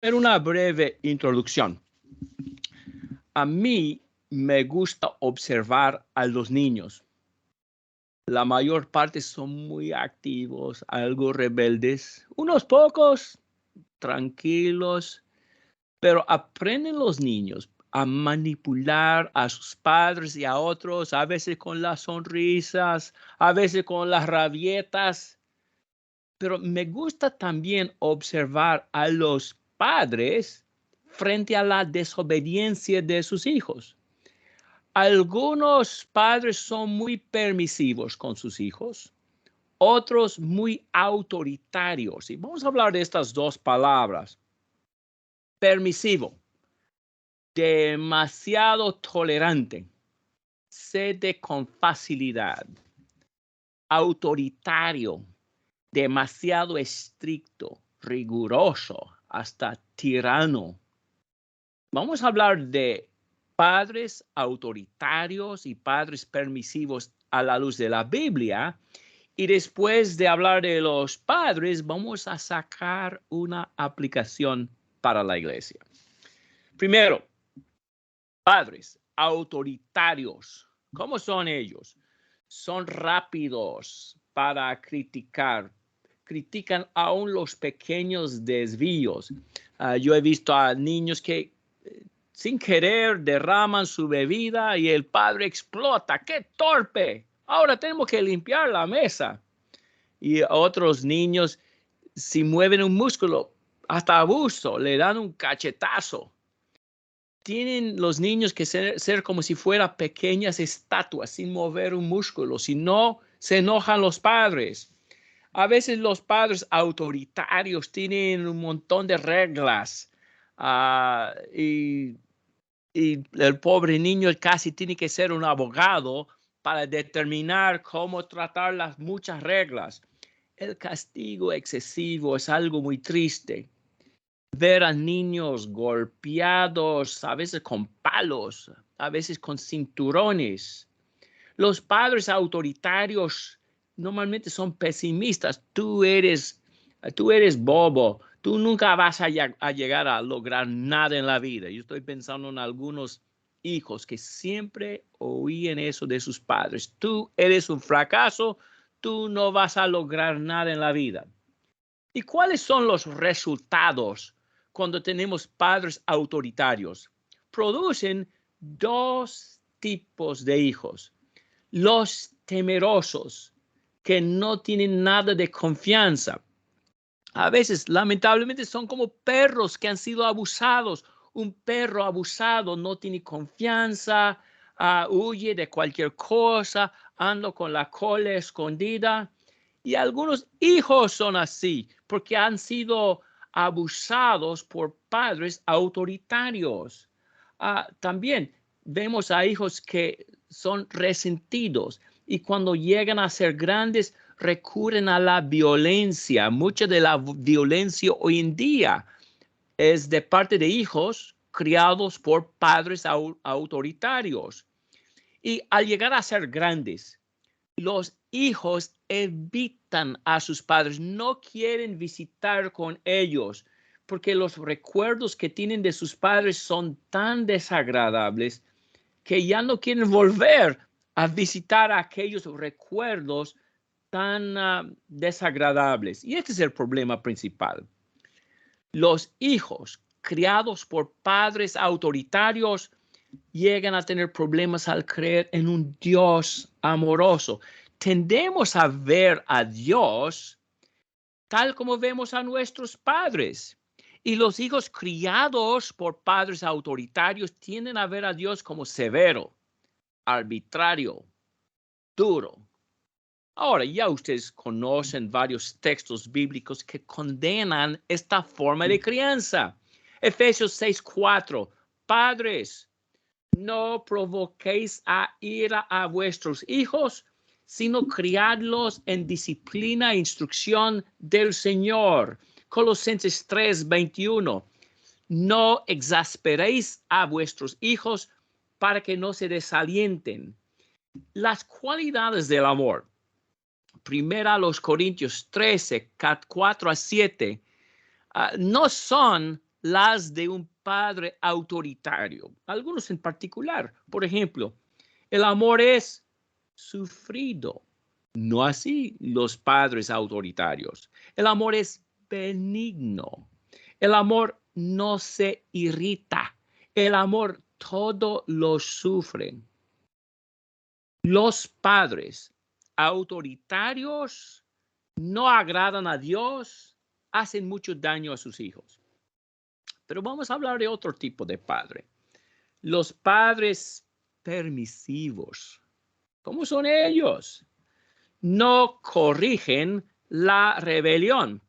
Pero una breve introducción. A mí me gusta observar a los niños. La mayor parte son muy activos, algo rebeldes, unos pocos tranquilos, pero aprenden los niños a manipular a sus padres y a otros, a veces con las sonrisas, a veces con las rabietas. Pero me gusta también observar a los padres frente a la desobediencia de sus hijos. Algunos padres son muy permisivos con sus hijos, otros muy autoritarios. Y vamos a hablar de estas dos palabras. Permisivo, demasiado tolerante, cede con facilidad. Autoritario, demasiado estricto, riguroso, hasta tirano. Vamos a hablar de padres autoritarios y padres permisivos a la luz de la Biblia. Y después de hablar de los padres, vamos a sacar una aplicación para la iglesia. Primero, padres autoritarios. ¿Cómo son ellos? Son rápidos para criticar. Critican aún los pequeños desvíos. Yo he visto a niños que sin querer derraman su bebida y el padre explota. ¡Qué torpe! Ahora tenemos que limpiar la mesa. Y a otros niños, si mueven un músculo, hasta abuso, le dan un cachetazo. Tienen los niños que ser como si fueran pequeñas estatuas sin mover un músculo, si no se enojan los padres. A veces los padres autoritarios tienen un montón de reglas y el pobre niño casi tiene que ser un abogado para determinar cómo tratar las muchas reglas. El castigo excesivo es algo muy triste. Ver a niños golpeados, a veces con palos, a veces con cinturones. Los padres autoritarios normalmente son pesimistas. Tú eres bobo. Tú nunca vas a llegar a lograr nada en la vida. Yo estoy pensando en algunos hijos que siempre oían eso de sus padres. Tú eres un fracaso. Tú no vas a lograr nada en la vida. ¿Y cuáles son los resultados cuando tenemos padres autoritarios? Producen dos tipos de hijos. Los temerosos, que no tienen nada de confianza. A veces, lamentablemente, son como perros que han sido abusados. Un perro abusado no tiene confianza, huye de cualquier cosa, anda con la cola escondida. Y algunos hijos son así, porque han sido abusados por padres autoritarios. También vemos a hijos que son resentidos y cuando llegan a ser grandes recurren a la violencia. Mucha de la violencia hoy en día es de parte de hijos criados por padres autoritarios. Y al llegar a ser grandes, los hijos evitan a sus padres, no quieren visitar con ellos, porque los recuerdos que tienen de sus padres son tan desagradables que ya no quieren volver a visitar aquellos recuerdos tan desagradables. Y este es el problema principal. Los hijos criados por padres autoritarios llegan a tener problemas al creer en un Dios amoroso. Tendemos a ver a Dios tal como vemos a nuestros padres. Y los hijos criados por padres autoritarios tienden a ver a Dios como severo, arbitrario, duro. Ahora, ya ustedes conocen varios textos bíblicos que condenan esta forma de crianza. Efesios 6:4. Padres, no provoquéis a ira a vuestros hijos, sino criadlos en disciplina e instrucción del Señor. Colosenses 3:21. No exasperéis a vuestros hijos para que no se desalienten. Las cualidades del amor. Primera a los Corintios 13, 4-7, no son las de un padre autoritario. Algunos en particular. Por ejemplo, el amor es sufrido. No así los padres autoritarios. El amor es benigno. El amor no se irrita. El amor todo lo sufre. Los padres autoritarios no agradan a Dios, hacen mucho daño a sus hijos. Pero vamos a hablar de otro tipo de padre. Los padres permisivos. ¿Cómo son ellos? No corrigen la rebelión.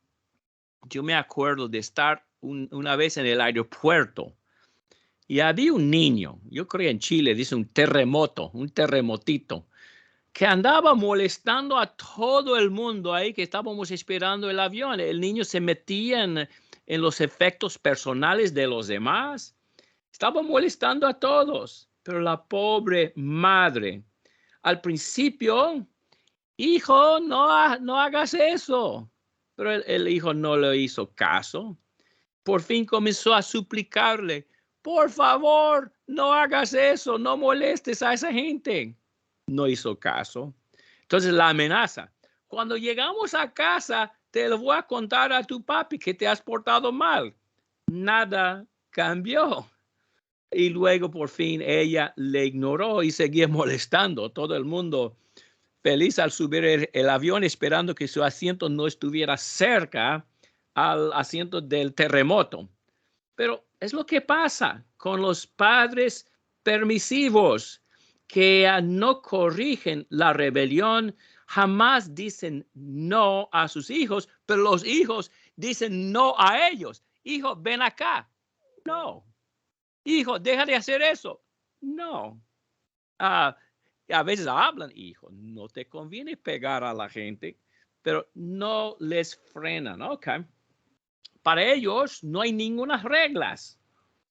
Yo me acuerdo de estar una vez en el aeropuerto y había un niño, yo creo en Chile, dice un terremotito, que andaba molestando a todo el mundo ahí que estábamos esperando el avión. El niño se metía en los efectos personales de los demás. Estaba molestando a todos, pero la pobre madre, al principio, hijo, no hagas eso. Pero el hijo no le hizo caso. Por fin comenzó a suplicarle, por favor, no hagas eso, no molestes a esa gente. No hizo caso. Entonces la amenaza. Cuando llegamos a casa, te lo voy a contar a tu papi que te has portado mal. Nada cambió. Y luego por fin ella le ignoró y seguía molestando. Todo el mundo feliz al subir el avión esperando que su asiento no estuviera cerca al asiento del terremoto. Pero es lo que pasa con los padres permisivos que no corrigen la rebelión, jamás dicen no a sus hijos, pero los hijos dicen no a ellos. Hijo, ven acá. No. Hijo, deja de hacer eso. No. A veces hablan, hijo, no te conviene pegar a la gente, pero no les frenan, ¿ok? Para ellos no hay ninguna reglas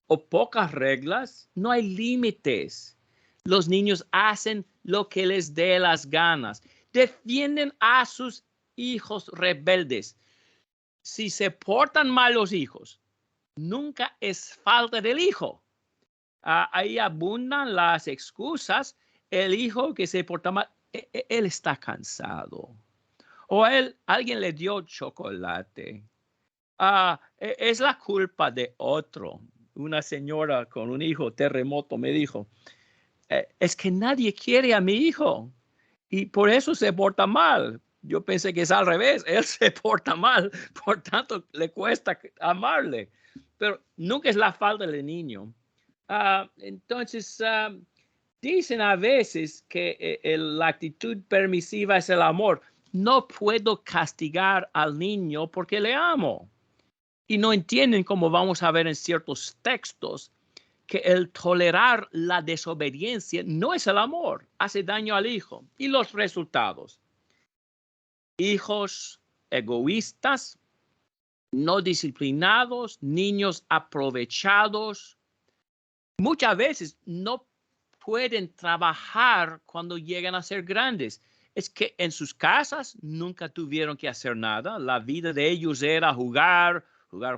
o pocas reglas, no hay límites. Los niños hacen lo que les dé las ganas. Defienden a sus hijos rebeldes. Si se portan mal los hijos, nunca es falta del hijo. Ahí abundan las excusas. El hijo que se porta mal, él está cansado. O alguien le dio chocolate. Es la culpa de otro. Una señora con un hijo terremoto me dijo, es que nadie quiere a mi hijo y por eso se porta mal. Yo pensé que es al revés. Él se porta mal, por tanto le cuesta amarle. Pero nunca es la falta del niño. Entonces, dicen a veces que la actitud permisiva es el amor. No puedo castigar al niño porque le amo. Y no entienden, como vamos a ver en ciertos textos, que el tolerar la desobediencia no es el amor, hace daño al hijo. Y los resultados: hijos egoístas, no disciplinados, niños aprovechados. Muchas veces no pueden trabajar cuando llegan a ser grandes. Es que en sus casas nunca tuvieron que hacer nada. La vida de ellos era jugar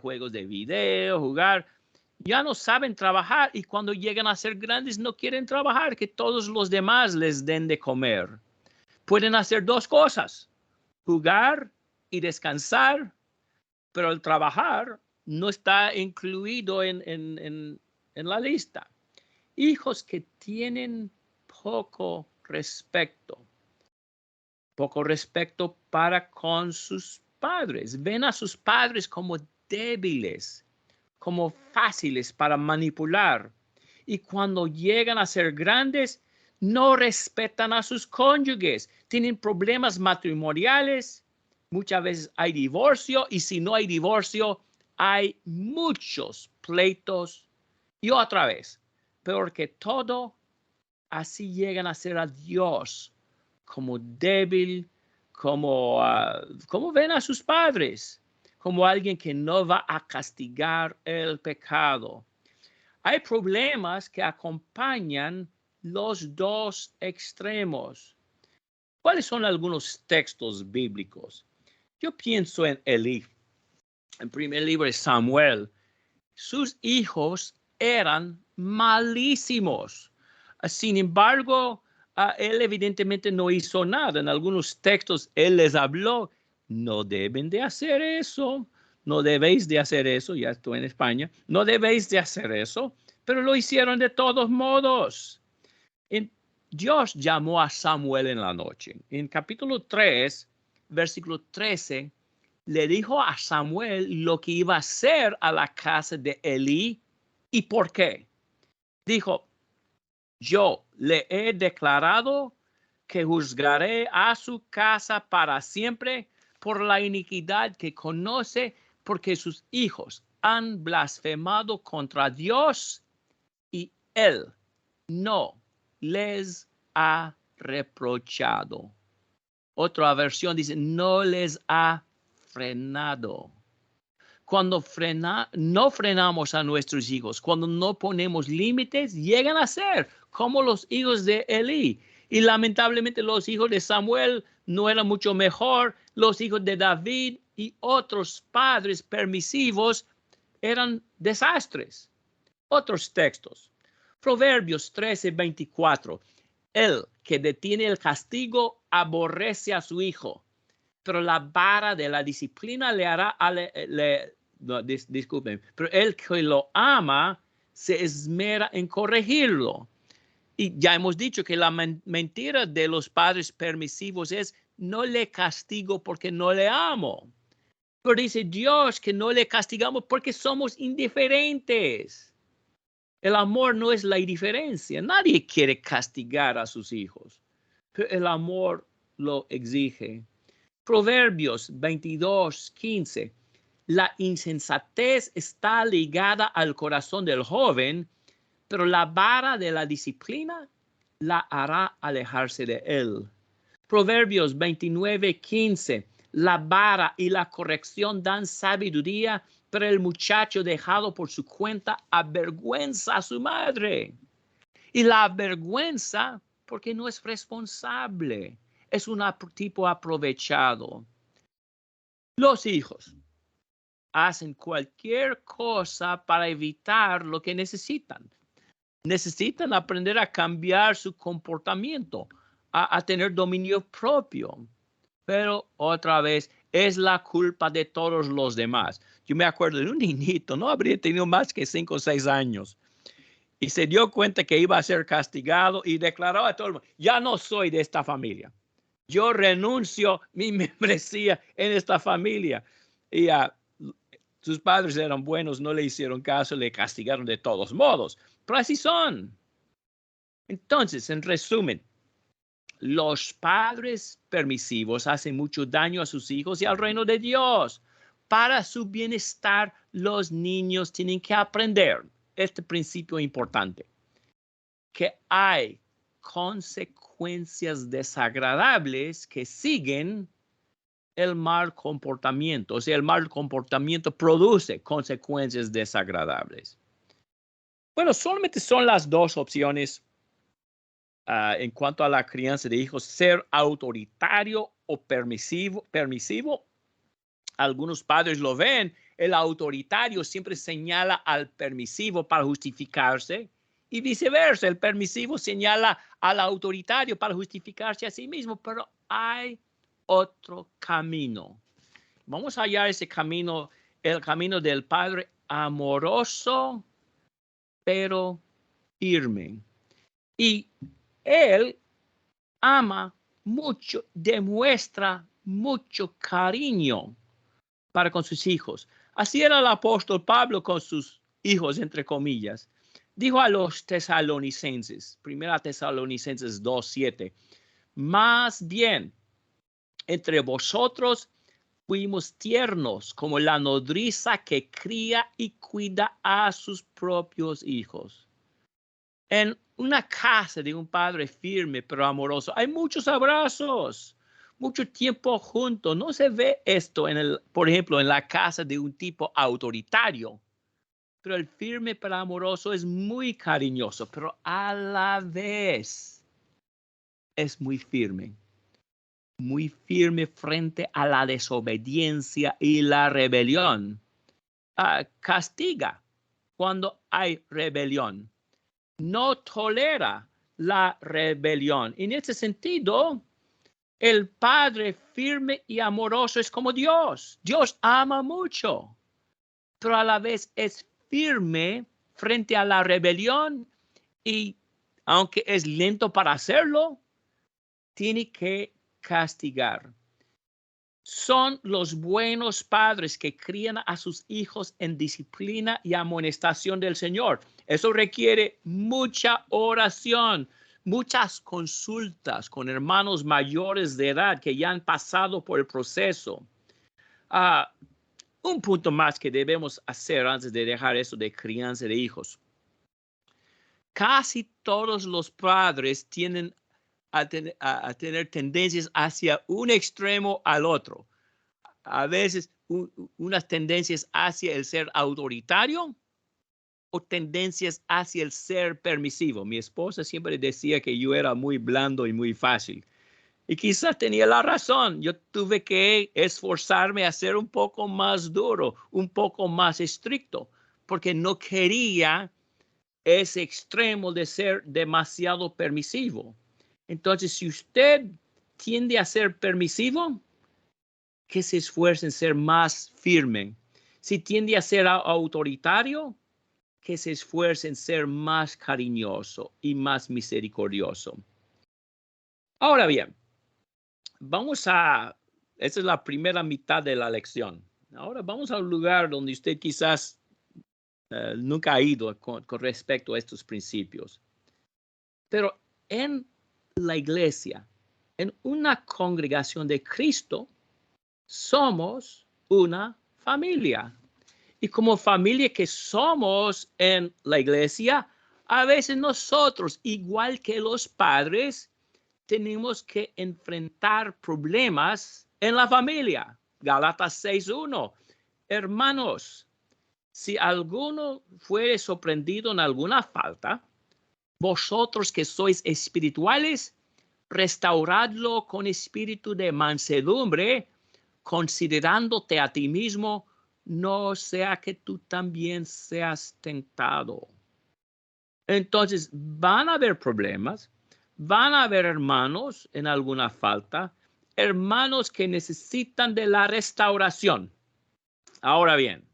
juegos de video, ya no saben trabajar y cuando llegan a ser grandes no quieren trabajar, que todos los demás les den de comer. Pueden hacer dos cosas, jugar y descansar, pero el trabajar no está incluido en la lista. Hijos que tienen poco respeto para con sus padres. Ven a sus padres como débiles, como fáciles para manipular. Y cuando llegan a ser grandes, no respetan a sus cónyuges. Tienen problemas matrimoniales. Muchas veces hay divorcio y si no hay divorcio, hay muchos pleitos. Y otra vez, peor que todo, así llegan a ser a Dios como débil, como ven a sus padres, como alguien que no va a castigar el pecado. Hay problemas que acompañan los dos extremos. ¿Cuáles son algunos textos bíblicos? Yo pienso en Elí, en el primer libro de Samuel. sus hijos eran malísimos. Sin embargo, él evidentemente no hizo nada. En algunos textos él les habló, no deben de hacer eso, no debéis de hacer eso, ya estoy en España, no debéis de hacer eso, pero lo hicieron de todos modos. Dios llamó a Samuel en la noche. En capítulo 3, versículo 13, le dijo a Samuel lo que iba a hacer a la casa de Elí y por qué. Dijo, yo le he declarado que juzgaré a su casa para siempre por la iniquidad que conoce, porque sus hijos han blasfemado contra Dios y él no les ha reprochado. Otra versión dice, no les ha frenado. Cuando no frenamos a nuestros hijos, cuando no ponemos límites, llegan a ser como los hijos de Elí. Y lamentablemente los hijos de Samuel no eran mucho mejor. Los hijos de David y otros padres permisivos eran desastres. Otros textos. Proverbios 13:24. El que detiene el castigo aborrece a su hijo, pero la vara de la disciplina le hará, disculpen, pero el que lo ama se esmera en corregirlo. Y ya hemos dicho que la mentira de los padres permisivos es, no le castigo porque no le amo. Pero dice Dios que no le castigamos porque somos indiferentes. El amor no es la indiferencia. Nadie quiere castigar a sus hijos, pero el amor lo exige. Proverbios 22:15. La insensatez está ligada al corazón del joven, pero la vara de la disciplina la hará alejarse de él. Proverbios 29:15. La vara y la corrección dan sabiduría, pero el muchacho dejado por su cuenta avergüenza a su madre. Y la avergüenza porque no es responsable. Es un tipo aprovechado. Los hijos hacen cualquier cosa para evitar lo que necesitan. Necesitan aprender a cambiar su comportamiento, a tener dominio propio. Pero otra vez, es la culpa de todos los demás. Yo me acuerdo de un niñito, no habría tenido más que 5 o 6 años, y se dio cuenta que iba a ser castigado y declaró a todo el mundo, ya no soy de esta familia. Yo renuncio mi membresía en esta familia. Y sus padres eran buenos, no le hicieron caso, le castigaron de todos modos. Pero así son. Entonces, en resumen, los padres permisivos hacen mucho daño a sus hijos y al reino de Dios. Para su bienestar, los niños tienen que aprender este principio importante, que hay consecuencias desagradables que siguen el mal comportamiento. O sea, el mal comportamiento produce consecuencias desagradables. Bueno, solamente son las dos opciones en cuanto a la crianza de hijos, ser autoritario o permisivo. Algunos padres lo ven, el autoritario siempre señala al permisivo para justificarse y viceversa, el permisivo señala al autoritario para justificarse a sí mismo, pero hay otro camino. Vamos a hallar ese camino, el camino del padre amoroso, pero firme. Y él ama mucho, demuestra mucho cariño para con sus hijos. Así era el apóstol Pablo con sus hijos, entre comillas. Dijo a los tesalonicenses, 1 Tesalonicenses 2:7, más bien, entre vosotros fuimos tiernos como la nodriza que cría y cuida a sus propios hijos. En una casa de un padre firme pero amoroso hay muchos abrazos, mucho tiempo juntos. No se ve esto, por ejemplo, en la casa de un tipo autoritario. Pero el firme pero amoroso es muy cariñoso, pero a la vez es muy firme frente a la desobediencia y la rebelión. Castiga cuando hay rebelión. No tolera la rebelión. En ese sentido, el Padre firme y amoroso es como Dios. Dios ama mucho, pero a la vez es firme frente a la rebelión y, aunque es lento para hacerlo, tiene que castigar. Son los buenos padres que crían a sus hijos en disciplina y amonestación del Señor. Eso requiere mucha oración, muchas consultas con hermanos mayores de edad que ya han pasado por el proceso. Un punto más que debemos hacer antes de dejar eso de crianza de hijos. Casi todos los padres tienden a tener tendencias hacia un extremo al otro. A veces unas tendencias hacia el ser autoritario o tendencias hacia el ser permisivo. Mi esposa siempre decía que yo era muy blando y muy fácil. Y quizás tenía la razón. Yo tuve que esforzarme a ser un poco más duro, un poco más estricto, porque no quería ese extremo de ser demasiado permisivo. Entonces, si usted tiende a ser permisivo, que se esfuerce en ser más firme. Si tiende a ser autoritario, que se esfuerce en ser más cariñoso y más misericordioso. Ahora bien, esa es la primera mitad de la lección. Ahora vamos a un lugar donde usted quizás nunca ha ido con respecto a estos principios. Pero en la iglesia, en una congregación de Cristo, somos una familia. Y como familia que somos en la iglesia, a veces nosotros, igual que los padres, tenemos que enfrentar problemas en la familia. Gálatas 6:1. Hermanos, si alguno fuere sorprendido en alguna falta, vosotros que sois espirituales, restauradlo con espíritu de mansedumbre, considerándote a ti mismo, no sea que tú también seas tentado. Entonces, van a haber problemas, van a haber hermanos en alguna falta, hermanos que necesitan de la restauración. Ahora bien,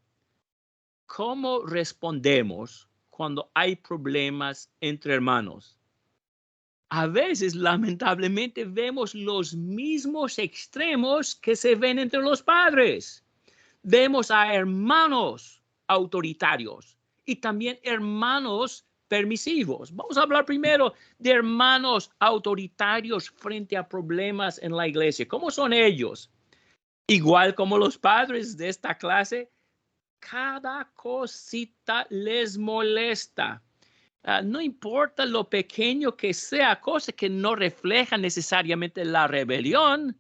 ¿cómo respondemos cuando hay problemas entre hermanos? A veces, lamentablemente, vemos los mismos extremos que se ven entre los padres. Vemos a hermanos autoritarios y también hermanos permisivos. Vamos a hablar primero de hermanos autoritarios frente a problemas en la iglesia. ¿Cómo son ellos? Igual como los padres de esta clase, cada cosita les molesta. No importa lo pequeño que sea, cosa que no refleja necesariamente la rebelión,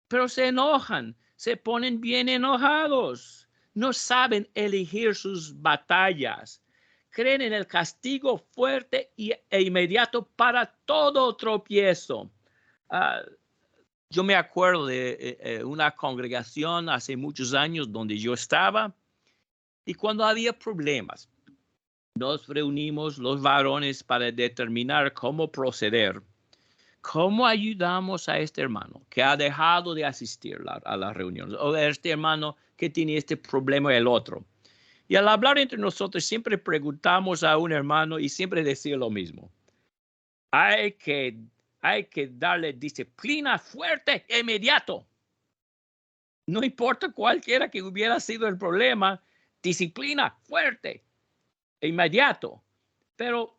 pero se enojan, se ponen bien enojados, no saben elegir sus batallas, creen en el castigo fuerte e inmediato para todo tropiezo. Yo me acuerdo de una congregación hace muchos años donde yo estaba y cuando había problemas, nos reunimos los varones para determinar cómo proceder. ¿Cómo ayudamos a este hermano que ha dejado de asistir a las reuniones? O a este hermano que tiene este problema y el otro. Y al hablar entre nosotros siempre preguntamos a un hermano y siempre decía lo mismo. Hay que darle disciplina fuerte e inmediato. No importa cualquiera que hubiera sido el problema, disciplina fuerte e inmediato. Pero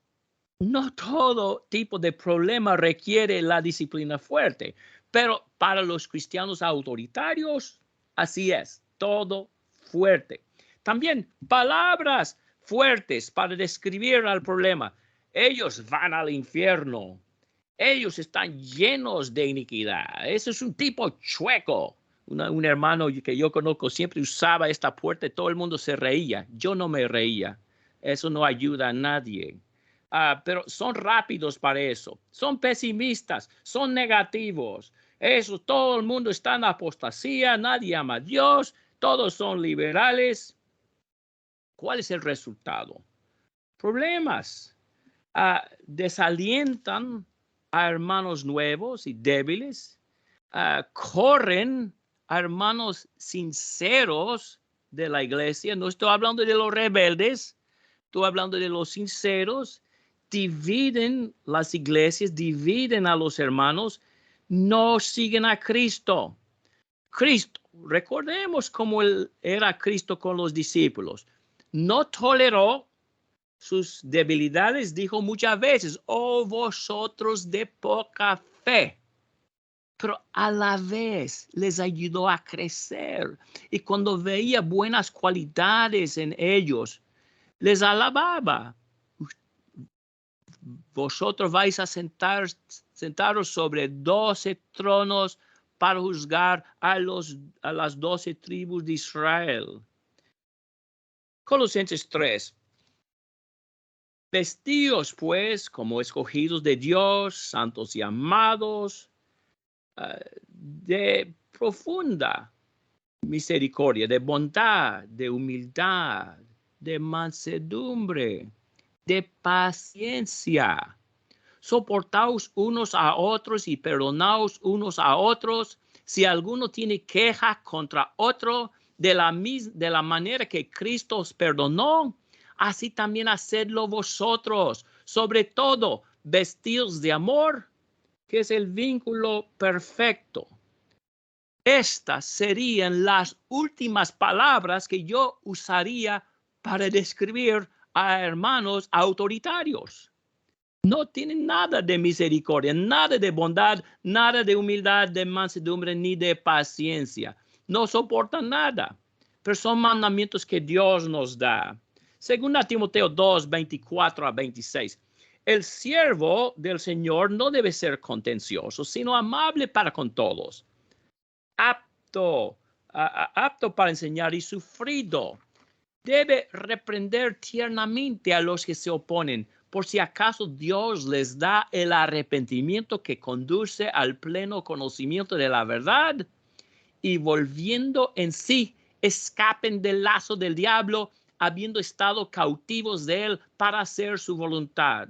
no todo tipo de problema requiere la disciplina fuerte, pero para los cristianos autoritarios, así es, todo fuerte. También palabras fuertes para describir al problema. Ellos van al infierno. Ellos están llenos de iniquidad. Ese es un tipo chueco. Un hermano que yo conozco siempre usaba esta puerta y todo el mundo se reía. Yo no me reía. Eso no ayuda a nadie. Pero son rápidos para eso. Son pesimistas, son negativos. Eso, todo el mundo está en apostasía, nadie ama a Dios, todos son liberales. ¿Cuál es el resultado? Problemas. Desalientan a hermanos nuevos y débiles. Corren a hermanos sinceros de la iglesia. No estoy hablando de los rebeldes, estoy hablando de los sinceros. Dividen las iglesias, dividen a los hermanos, no siguen a Cristo. Cristo, recordemos cómo él era Cristo con los discípulos. No toleró sus debilidades, dijo muchas veces, oh vosotros de poca fe. Pero a la vez les ayudó a crecer. Y cuando veía buenas cualidades en ellos, les alababa. Vosotros vais a sentaros sobre 12 tronos para juzgar a las 12 tribus de Israel. Colosenses 3. Vestíos, pues, como escogidos de Dios, santos y amados, de profunda misericordia, de bondad, de humildad, de mansedumbre, de paciencia. Soportaos unos a otros y perdonaos unos a otros. Si alguno tiene queja contra otro, de la manera que Cristo os perdonó, así también hacedlo vosotros. Sobre todo, vestidos de amor, que es el vínculo perfecto. Estas serían las últimas palabras que yo usaría para describir a hermanos autoritarios. No tienen nada de misericordia, nada de bondad, nada de humildad, de mansedumbre, ni de paciencia. No soportan nada, pero son mandamientos que Dios nos da. Según Timoteo 2, 24 a 26. El siervo del Señor no debe ser contencioso, sino amable para con todos. Apto para enseñar y sufrido. Debe reprender tiernamente a los que se oponen, por si acaso Dios les da el arrepentimiento que conduce al pleno conocimiento de la verdad, y volviendo en sí, escapen del lazo del diablo, habiendo estado cautivos de él para hacer su voluntad.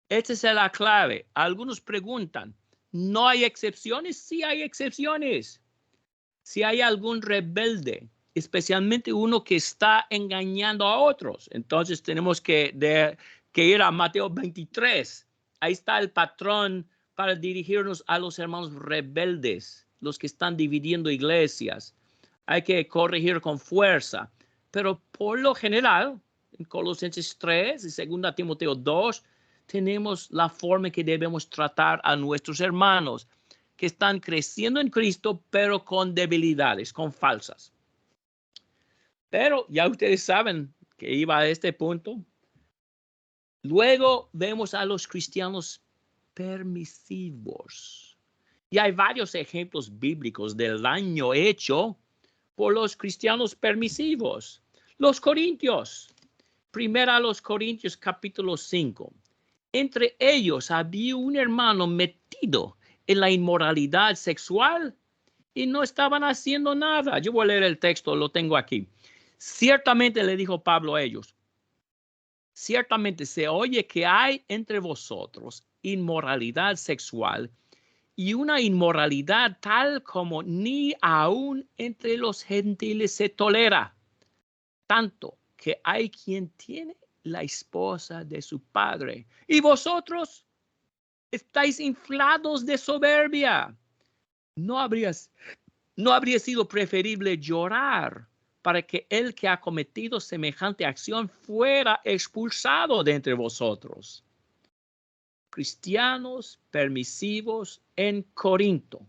Esta es la clave. Algunos preguntan, ¿no hay excepciones? Sí hay excepciones. Si hay algún rebelde, especialmente uno que está engañando a otros, entonces tenemos que ir a Mateo 23. Ahí está el patrón para dirigirnos a los hermanos rebeldes, los que están dividiendo iglesias. Hay que corregir con fuerza. Pero por lo general, en Colosenses 3 y 2 Timoteo 2, tenemos la forma que debemos tratar a nuestros hermanos que están creciendo en Cristo, pero con debilidades, con falsas. Pero ya ustedes saben que iba a este punto. Luego vemos a los cristianos permisivos. Y hay varios ejemplos bíblicos del daño hecho por los cristianos permisivos. Los Corintios. Primera a los Corintios capítulo 5. Entre ellos había un hermano metido en la inmoralidad sexual y no estaban haciendo nada. Yo voy a leer el texto, lo tengo aquí. Ciertamente le dijo Pablo a ellos, ciertamente se oye que hay entre vosotros inmoralidad sexual y una inmoralidad tal como ni aún entre los gentiles se tolera, tanto que hay quien tiene la esposa de su padre. Y vosotros estáis inflados de soberbia. ¿No habría sido preferible llorar para que el que ha cometido semejante acción fuera expulsado de entre vosotros? Cristianos permisivos en Corinto.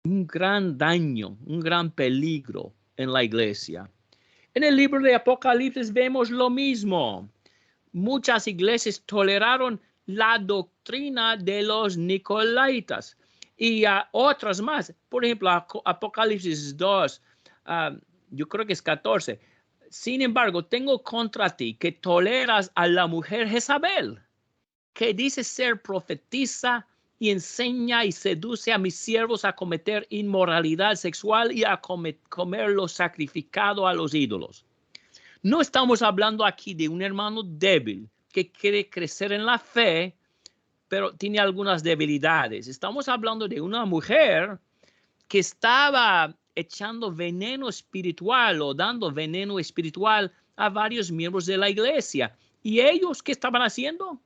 Un gran daño, un gran peligro en la iglesia. En el libro de Apocalipsis vemos lo mismo. Muchas iglesias toleraron la doctrina de los Nicolaitas y otras más. Por ejemplo, Apocalipsis 2, yo creo que es 14. Sin embargo, tengo contra ti que toleras a la mujer Jezabel, que dice ser profetisa y enseña y seduce a mis siervos a cometer inmoralidad sexual y a comer lo sacrificado a los ídolos. No estamos hablando aquí de un hermano débil que quiere crecer en la fe, pero tiene algunas debilidades. Estamos hablando de una mujer que estaba echando veneno espiritual o dando veneno espiritual a varios miembros de la iglesia. ¿Y ellos qué estaban haciendo?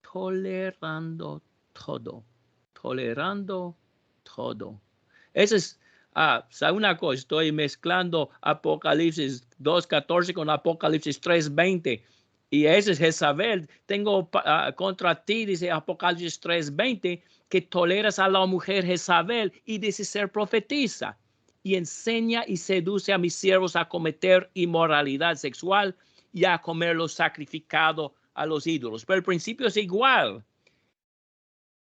Tolerando todo. Tolerando todo. Eso es, ¿sabe una cosa? Estoy mezclando Apocalipsis 2:14 con Apocalipsis 3:20. Y ese es Jezabel. Tengo contra ti, dice Apocalipsis 3:20, que toleras a la mujer Jezabel y dice ser profetiza. Y enseña y seduce a mis siervos a cometer inmoralidad sexual y a comer lo sacrificado a los ídolos. Pero el principio es igual.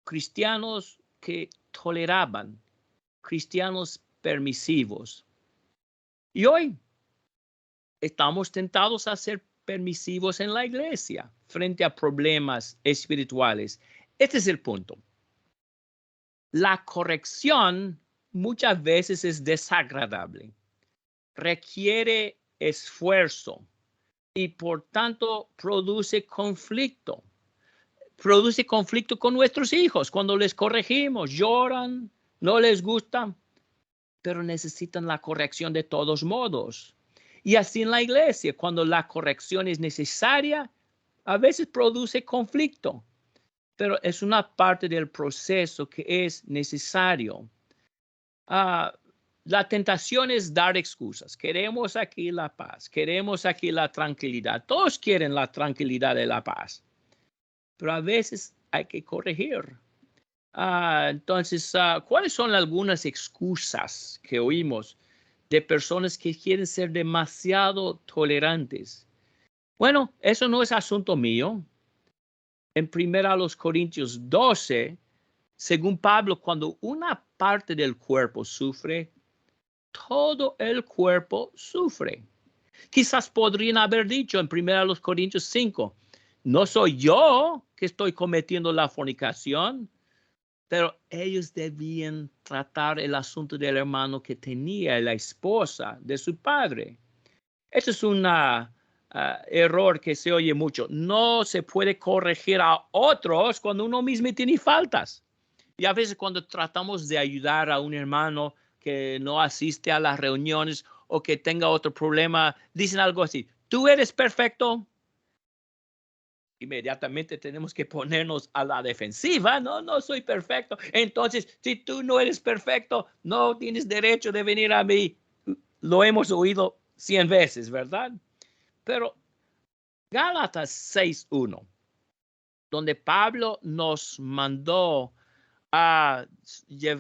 Cristianos que toleraban, cristianos permisivos. Y hoy estamos tentados a ser permisivos en la iglesia frente a problemas espirituales. Este es el punto. La corrección muchas veces es desagradable, requiere esfuerzo y por tanto produce conflicto. Produce conflicto con nuestros hijos cuando les corregimos, lloran, no les gusta, pero necesitan la corrección de todos modos. Y así en la iglesia, cuando la corrección es necesaria, a veces produce conflicto, pero es una parte del proceso que es necesario. La tentación es dar excusas. Queremos aquí la paz, queremos aquí la tranquilidad. Todos quieren la tranquilidad y la paz, pero a veces hay que corregir. Entonces, ¿cuáles son algunas excusas que oímos de personas que quieren ser demasiado tolerantes? Bueno, eso no es asunto mío. En 1 Corintios 12, según Pablo, cuando una parte del cuerpo sufre, todo el cuerpo sufre. Quizás podrían haber dicho en 1 Corintios 5, no soy yo que estoy cometiendo la fornicación, pero ellos debían tratar el asunto del hermano que tenía la esposa de su padre. Eso es un error que se oye mucho. No se puede corregir a otros cuando uno mismo tiene faltas. Y a veces cuando tratamos de ayudar a un hermano que no asiste a las reuniones o que tenga otro problema, dicen algo así, tú eres perfecto. Inmediatamente tenemos que ponernos a la defensiva. No soy perfecto. Entonces, si tú no eres perfecto, no tienes derecho de venir a mí. Lo hemos oído 100 veces, ¿verdad? Pero Gálatas 6:1, donde Pablo nos mandó a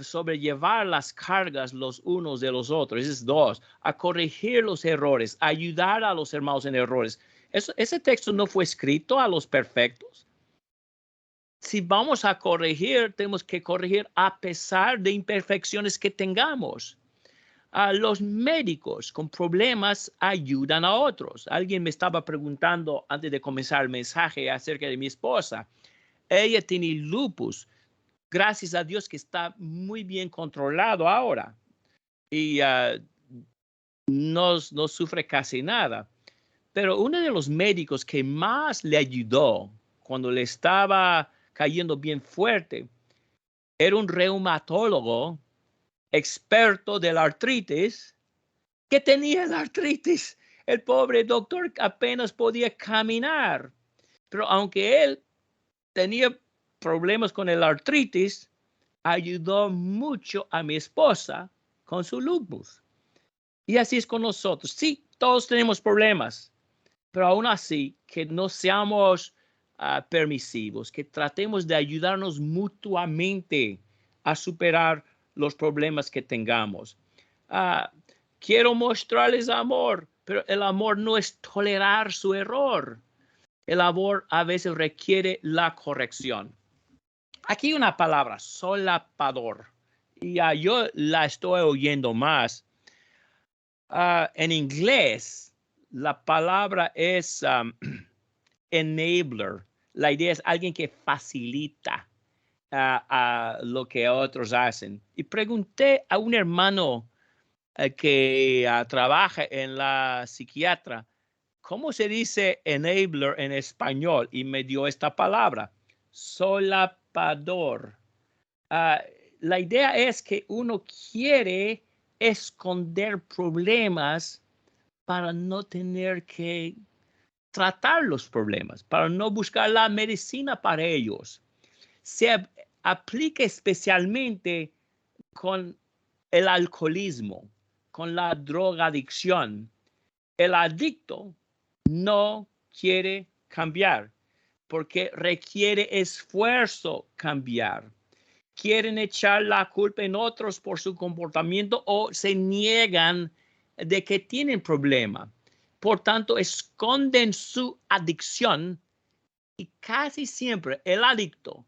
sobrellevar las cargas los unos de los otros, es 2, a corregir los errores, a ayudar a los hermanos en errores. Ese texto no fue escrito a los perfectos. Si vamos a corregir, tenemos que corregir a pesar de imperfecciones que tengamos. Los médicos con problemas ayudan a otros. Alguien me estaba preguntando antes de comenzar el mensaje acerca de mi esposa. Ella tiene lupus. Gracias a Dios que está muy bien controlado ahora y no sufre casi nada. Pero uno de los médicos que más le ayudó cuando le estaba cayendo bien fuerte era un reumatólogo experto de la artritis que tenía la artritis. El pobre doctor apenas podía caminar, pero aunque él tenía problemas con el artritis, ayudó mucho a mi esposa con su lupus. Y así es con nosotros. Sí, todos tenemos problemas, pero aún así que no seamos permisivos, que tratemos de ayudarnos mutuamente a superar los problemas que tengamos. Quiero mostrarles amor, pero el amor no es tolerar su error. El amor a veces requiere la corrección. Aquí una palabra, solapador. Y yo la estoy oyendo más. En inglés, la palabra es enabler. La idea es alguien que facilita, a lo que otros hacen. Y pregunté a un hermano que trabaja en la psiquiatra, ¿cómo se dice enabler en español? Y me dio esta palabra, solapador. La idea es que uno quiere esconder problemas para no tener que tratar los problemas, para no buscar la medicina para ellos. Se aplica especialmente con el alcoholismo, con la drogadicción. El adicto no quiere cambiar porque requiere esfuerzo cambiar. Quieren echar la culpa en otros por su comportamiento o se niegan de que tienen problema. Por tanto, esconden su adicción y casi siempre el adicto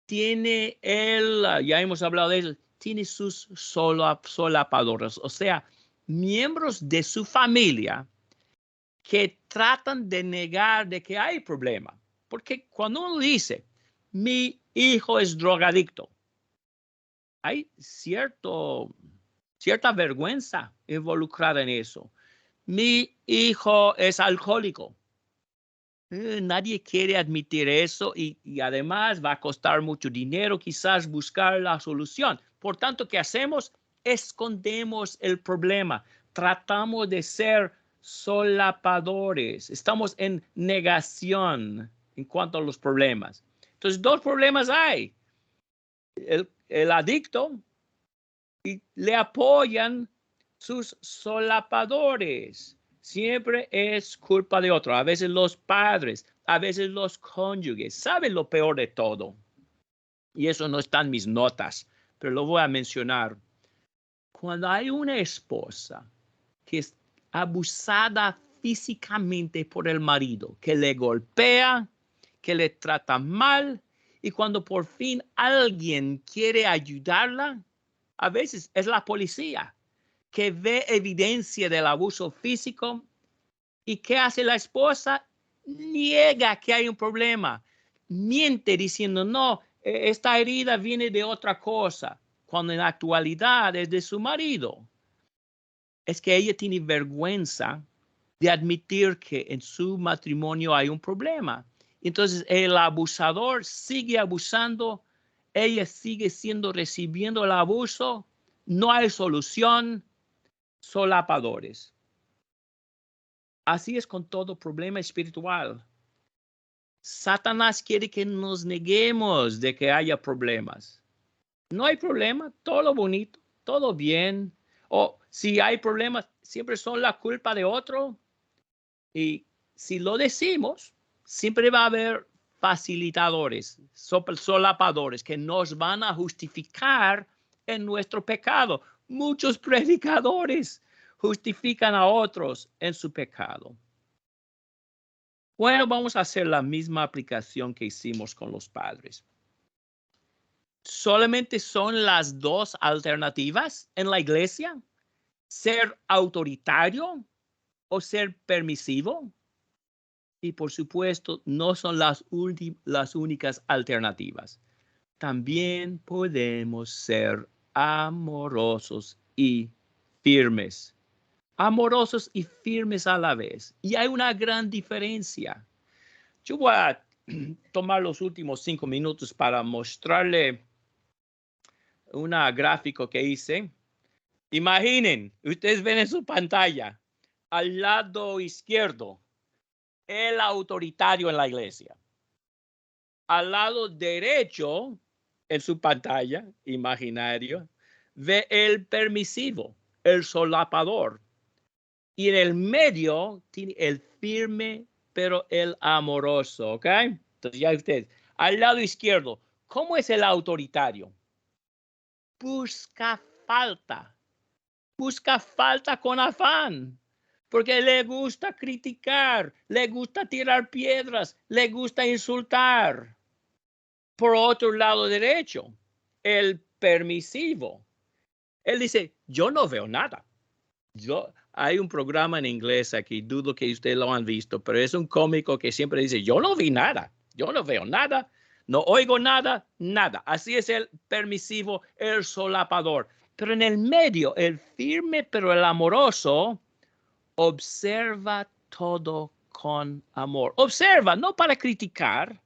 tiene ya hemos hablado de eso, tiene sus solapadores, o sea, miembros de su familia que tratan de negar de que hay problema. Porque cuando uno dice, mi hijo es drogadicto, hay cierta vergüenza involucrada en eso. Mi hijo es alcohólico. Nadie quiere admitir eso y además va a costar mucho dinero quizás buscar la solución. Por tanto, ¿qué hacemos? Escondemos el problema. Tratamos de ser solapadores. Estamos en negación en cuanto a los problemas. Entonces, dos problemas hay. El adicto y le apoyan sus solapadores. Siempre es culpa de otro. A veces los padres, a veces los cónyuges. ¿Saben lo peor de todo? Y eso no está en mis notas, pero lo voy a mencionar. Cuando hay una esposa que es abusada físicamente por el marido, que le golpea, que le trata mal, y cuando por fin alguien quiere ayudarla, a veces es la policía que ve evidencia del abuso físico. ¿Y qué hace la esposa? Niega que hay un problema. Miente diciendo, no, esta herida viene de otra cosa, cuando en la actualidad es de su marido. Es que ella tiene vergüenza de admitir que en su matrimonio hay un problema. Entonces el abusador sigue abusando, ella sigue recibiendo el abuso, no hay solución, solapadores. Así es con todo problema espiritual. Satanás quiere que nos neguemos de que haya problemas. No hay problema, todo bonito, todo bien. O si hay problemas, siempre son la culpa de otro. Y si lo decimos, siempre va a haber facilitadores, solapadores que nos van a justificar en nuestro pecado. Muchos predicadores justifican a otros en su pecado. Bueno, vamos a hacer la misma aplicación que hicimos con los padres. Solamente son las dos alternativas en la iglesia: ser autoritario o ser permisivo. Y por supuesto, no son las únicas alternativas. También podemos ser amorosos y firmes. Amorosos y firmes a la vez. Y hay una gran diferencia. Yo voy a tomar los últimos 5 minutos para mostrarle una gráfico que hice. Imaginen, ustedes ven en su pantalla, al lado izquierdo, el autoritario en la iglesia. Al lado derecho, en su pantalla imaginario, ve el permisivo, el solapador. Y en el medio tiene el firme, pero el amoroso, ¿ok? Entonces ya ustedes, al lado izquierdo, ¿cómo es el autoritario? Busca falta con afán, porque le gusta criticar, le gusta tirar piedras, le gusta insultar. Por otro lado derecho, el permisivo. Él dice, yo no veo nada. Hay un programa en inglés aquí, dudo que ustedes lo han visto, pero es un cómico que siempre dice, yo no vi nada, yo no veo nada, No oigo nada, nada. Así es el permisivo, el solapador. Pero en el medio, el firme pero el amoroso, observa todo con amor. Observa, no para criticar.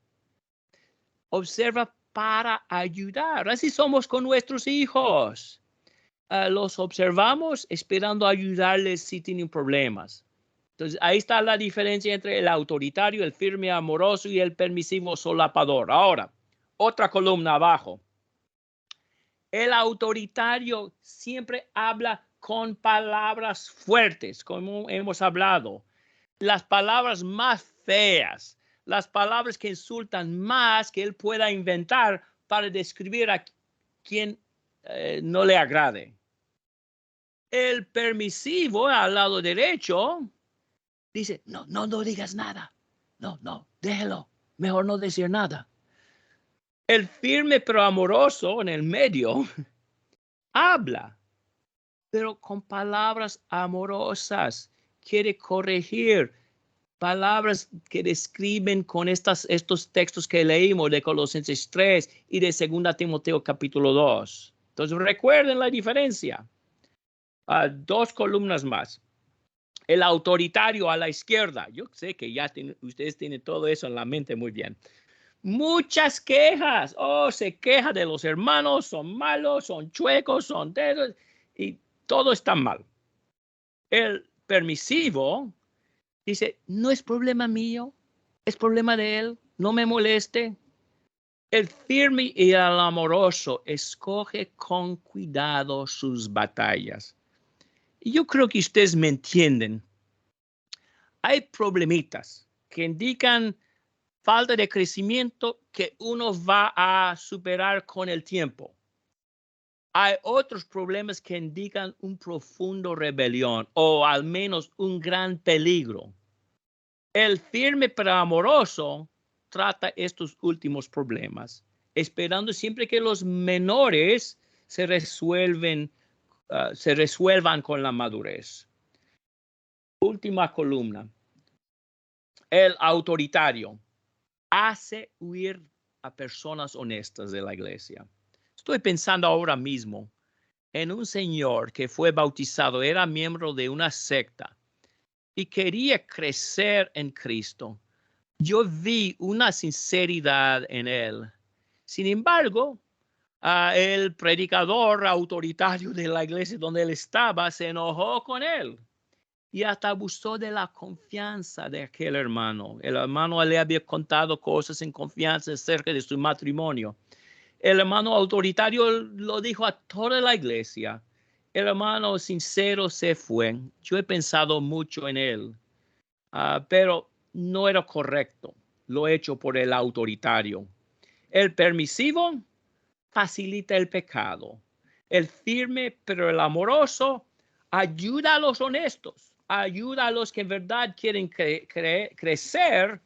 Observa para ayudar. Así somos con nuestros hijos. Los observamos esperando ayudarles si tienen problemas. Entonces, ahí está la diferencia entre el autoritario, el firme, amoroso y el permisivo solapador. Ahora, otra columna abajo. El autoritario siempre habla con palabras fuertes, como hemos hablado. Las palabras más feas, las palabras que insultan más que él pueda inventar para describir a quien no le agrade. El permisivo al lado derecho dice, no digas nada. No, déjelo. Mejor no decir nada. El firme pero amoroso en el medio habla, pero con palabras amorosas. Quiere corregir. Palabras que describen con estos textos que leímos de Colosenses 3 y de 2 Timoteo capítulo 2. Entonces recuerden la diferencia. 2 columnas más. El autoritario a la izquierda. Yo sé que ya ustedes tienen todo eso en la mente muy bien. Muchas quejas. Se queja de los hermanos, son malos, son chuecos, son dedos y todo está mal. El permisivo dice, no es problema mío, es problema de él, no me moleste. El firme y el amoroso escoge con cuidado sus batallas. Y yo creo que ustedes me entienden. Hay problemitas que indican falta de crecimiento que uno va a superar con el tiempo. Hay otros problemas que indican un profundo rebelión o al menos un gran peligro. El firme pero amoroso trata estos últimos problemas, esperando siempre que los menores se resuelvan con la madurez. Última columna. El autoritario hace huir a personas honestas de la iglesia. Estoy pensando ahora mismo en un señor que fue bautizado, era miembro de una secta y quería crecer en Cristo. Yo vi una sinceridad en él. Sin embargo, el predicador autoritario de la iglesia donde él estaba se enojó con él y hasta abusó de la confianza de aquel hermano. El hermano le había contado cosas en confianza acerca de su matrimonio. El hermano autoritario lo dijo a toda la iglesia. El hermano sincero se fue. Yo he pensado mucho en él, pero no era correcto lo hecho por el autoritario. El permisivo facilita el pecado. El firme, pero el amoroso, ayuda a los honestos, ayuda a los que en verdad quieren crecer,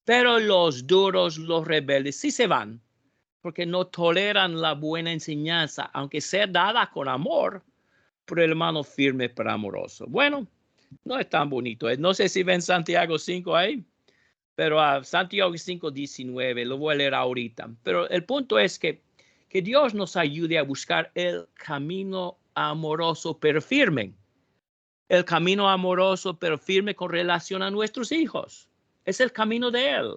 pero los duros, los rebeldes, sí se van, porque no toleran la buena enseñanza, aunque sea dada con amor, por el hermano firme, pero amoroso. Bueno, no es tan bonito. No sé si ven Santiago 5 ahí, pero Santiago 5:19, lo voy a leer ahorita. Pero el punto es que Dios nos ayude a buscar el camino amoroso pero firme. El camino amoroso pero firme con relación a nuestros hijos. Es el camino de Él.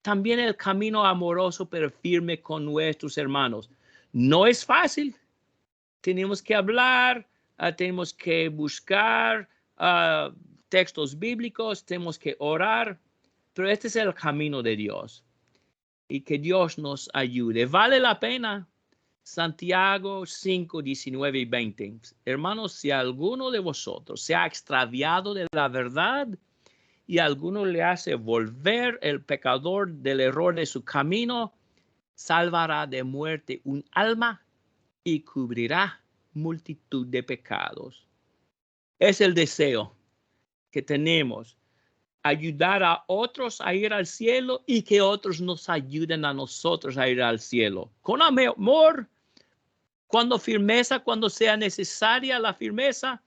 También el camino amoroso pero firme con nuestros hermanos. No es fácil. Tenemos que hablar, tenemos que buscar textos bíblicos, tenemos que orar, pero este es el camino de Dios. Y que Dios nos ayude. Vale la pena. Santiago 5:19 y 20. Hermanos, si alguno de vosotros se ha extraviado de la verdad y alguno le hace volver el pecador del error de su camino, salvará de muerte un alma y cubrirá multitud de pecados. Es el deseo que tenemos, ayudar a otros a ir al cielo y que otros nos ayuden a nosotros a ir al cielo. Con amor, cuando firmeza, cuando sea necesaria la firmeza,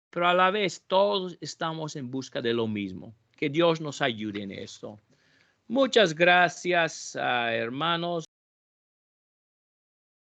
pero a la vez todos estamos en busca de lo mismo. Que Dios nos ayude en esto. Muchas gracias, hermanos.